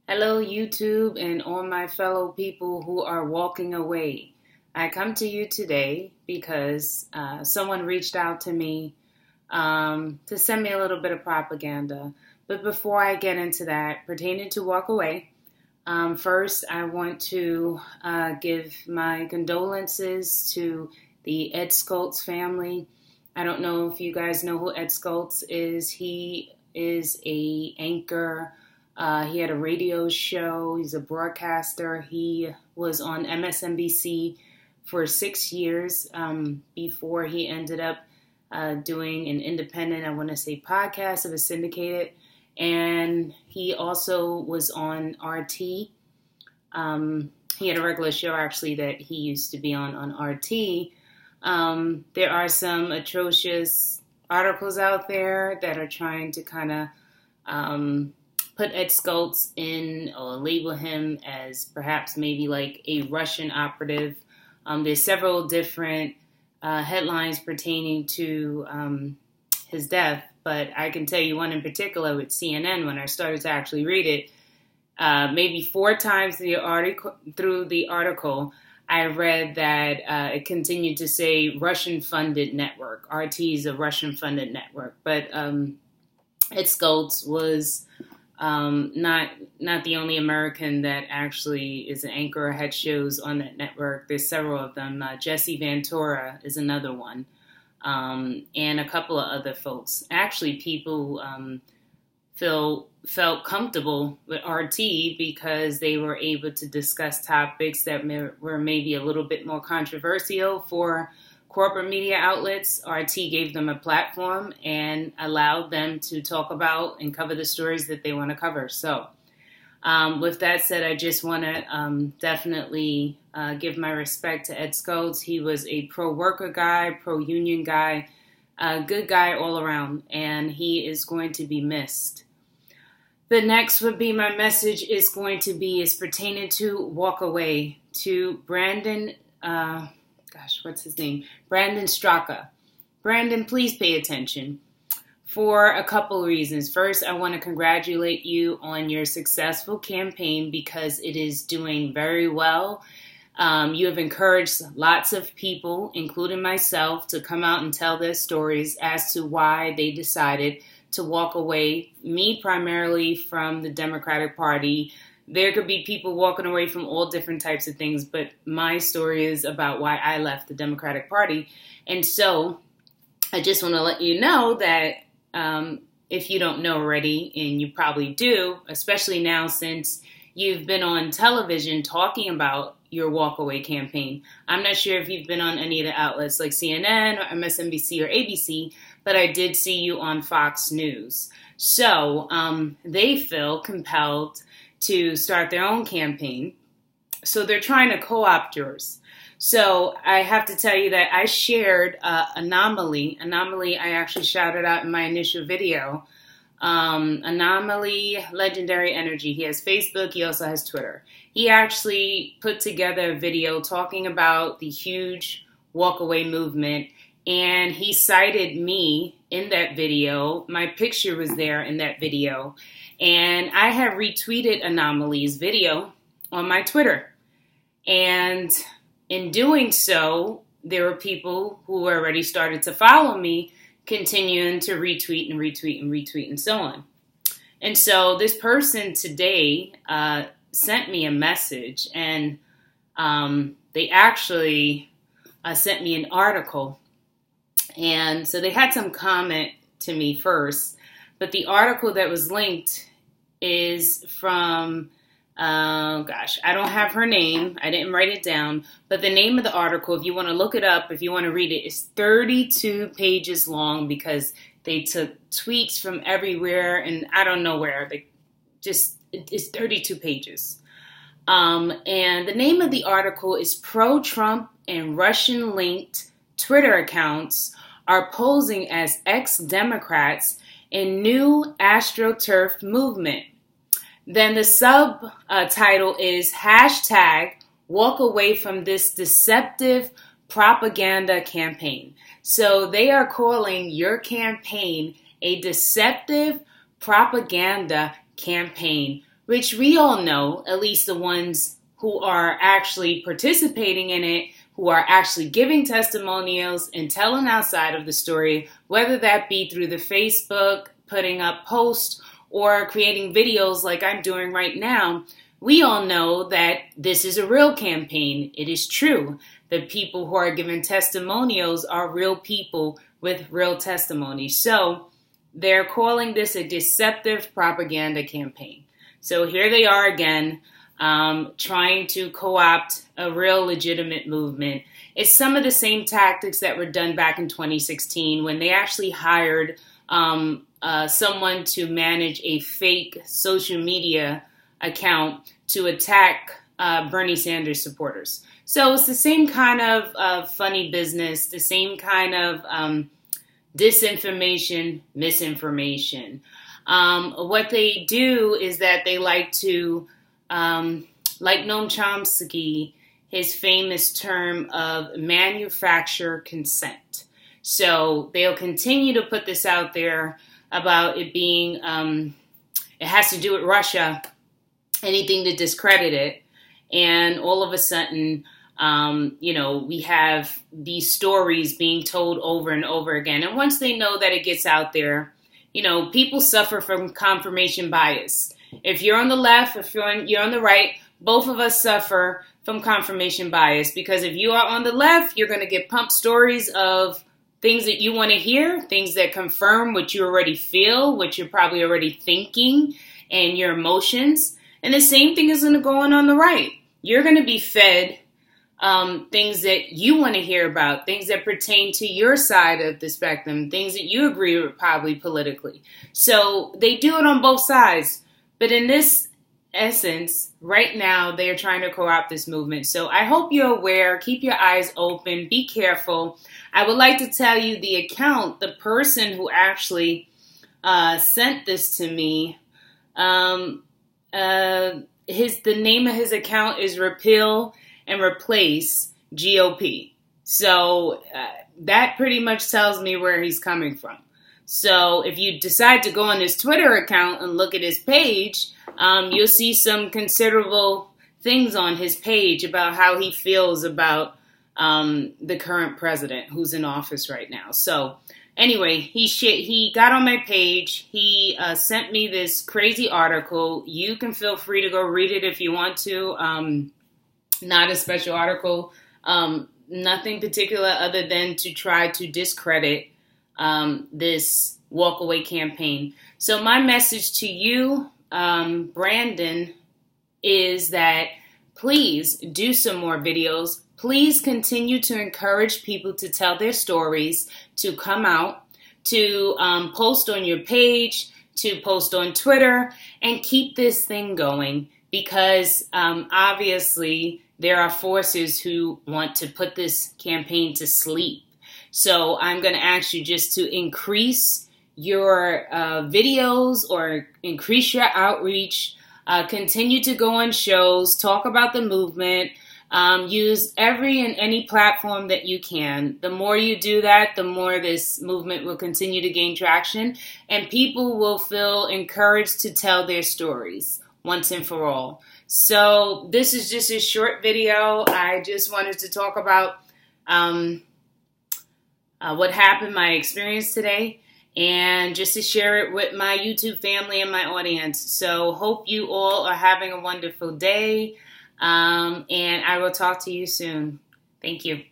Hello, YouTube, and all my fellow people who are walking away. I come to you today because someone reached out to me to send me a little bit of propaganda. But before I get into that, pertaining to WalkAway, first I want to give my condolences to the Ed Schultz family. I don't know if you guys know who Ed Schultz is. He is an anchor. He had a radio show. He's a broadcaster. He was on MSNBC for 6 years before he ended up doing an independent, I want to say, podcast. It was syndicated. And he also was on RT. He had a regular show, actually, that he used to be on RT. There are some atrocious articles out there that are trying to kind of put Ed Schultz in or label him as perhaps maybe like a Russian operative. There's several different headlines pertaining to his death, but I can tell you one in particular with CNN when I started to actually read it. Maybe 4 times through the article, I read that it continued to say Russian-funded network. RT is a Russian-funded network, but Ed Schultz was not the only American that actually is an anchor or had shows on that network. There's several of them. Jesse Ventura is another one, and a couple of other folks. Actually, people felt comfortable with RT because they were able to discuss topics that were maybe a little bit more controversial for corporate media outlets. RT gave them a platform and allowed them to talk about and cover the stories that they want to cover. So with that said, I just want to definitely give my respect to Ed Schultz. He was a pro-worker guy, pro-union guy, a good guy all around, and he is going to be missed. The next would be my message is pertaining to WalkAway, to Brandon what's his name? Brandon Straka. Brandon, please pay attention for a couple of reasons. First, I want to congratulate you on your successful campaign because it is doing very well. You have encouraged lots of people, including myself, to come out and tell their stories as to why they decided to walk away, me primarily from the Democratic Party. There could be people walking away from all different types of things, but my story is about why I left the Democratic Party. And so I just want to let you know that if you don't know already, and you probably do, especially now since you've been on television talking about your walkaway campaign. I'm not sure if you've been on any of the outlets like CNN or MSNBC or ABC, but I did see you on Fox News. So they feel compelled to start their own campaign. So they're trying to co-opt yours. So I have to tell you that I shared Anomaly. Anomaly, I actually shouted out in my initial video. Anomaly, Legendary Energy. He has Facebook. He also has Twitter. He actually put together a video talking about the huge walkaway movement. And he cited me in that video. My picture was there in that video. And I have retweeted Anomaly's video on my Twitter. And in doing so, there were people who already started to follow me, continuing to retweet and retweet and retweet and so on. And so this person today sent me a message, and they actually sent me an article. And so they had some comment to me first. But the article that was linked is from, I don't have her name. I didn't write it down. But the name of the article, if you want to look it up, if you want to read it, is 32 pages long because they took tweets from everywhere and I don't know where. It's 32 pages. And the name of the article is Pro-Trump and Russian-Linked Twitter accounts are posing as ex-Democrats in new AstroTurf movement. Then the subtitle is hashtag walk away from this deceptive propaganda campaign. So they are calling your campaign a deceptive propaganda campaign. which we all know, at least the ones who are actually participating in it, who are actually giving testimonials and telling outside of the story, whether that be through the Facebook, putting up posts, or creating videos like I'm doing right now. We all know that this is a real campaign. It is true. The people who are giving testimonials are real people with real testimony. So they're calling this a deceptive propaganda campaign. So here they are again, trying to co-opt a real legitimate movement. It's some of the same tactics that were done back in 2016 when they actually hired someone to manage a fake social media account to attack Bernie Sanders supporters. So it's the same kind of funny business, the same kind of disinformation, misinformation. What they do is that they like to, like Noam Chomsky, his famous term of manufacture consent. So they'll continue to put this out there about it being, it has to do with Russia, anything to discredit it. And all of a sudden, we have these stories being told over and over again. And once they know that it gets out there, people suffer from confirmation bias. If you're on the left, if you're on the right, both of us suffer from confirmation bias, because if you are on the left, you're going to get pumped stories of things that you want to hear, things that confirm what you already feel, what you're probably already thinking, and your emotions. And the same thing is going to go on the right. You're going to be fed things that you want to hear about, things that pertain to your side of the spectrum, things that you agree with probably politically. So they do it on both sides. But in this essence, right now, they are trying to co-opt this movement. So I hope you're aware. Keep your eyes open. Be careful. I would like to tell you the account, the person who actually sent this to me, the name of his account is Repeal and Replace GOP. So that pretty much tells me where he's coming from. So if you decide to go on his Twitter account and look at his page, you'll see some considerable things on his page about how he feels about the current president who's in office right now. So anyway, he got on my page. He sent me this crazy article. You can feel free to go read it if you want to. Not a special article, nothing particular other than to try to discredit this WalkAway campaign. So my message to you, Brandon, is that please do some more videos. Please continue to encourage people to tell their stories, to come out, to post on your page, to post on Twitter, and keep this thing going, because obviously there are forces who want to put this campaign to sleep. So I'm going to ask you just to increase your videos or increase your outreach, continue to go on shows, talk about the movement, use every and any platform that you can. The more you do that, the more this movement will continue to gain traction, and people will feel encouraged to tell their stories once and for all. So this is just a short video. I just wanted to talk about what happened, my experience today, and just to share it with my YouTube family and my audience. So hope you all are having a wonderful day, and I will talk to you soon. Thank you.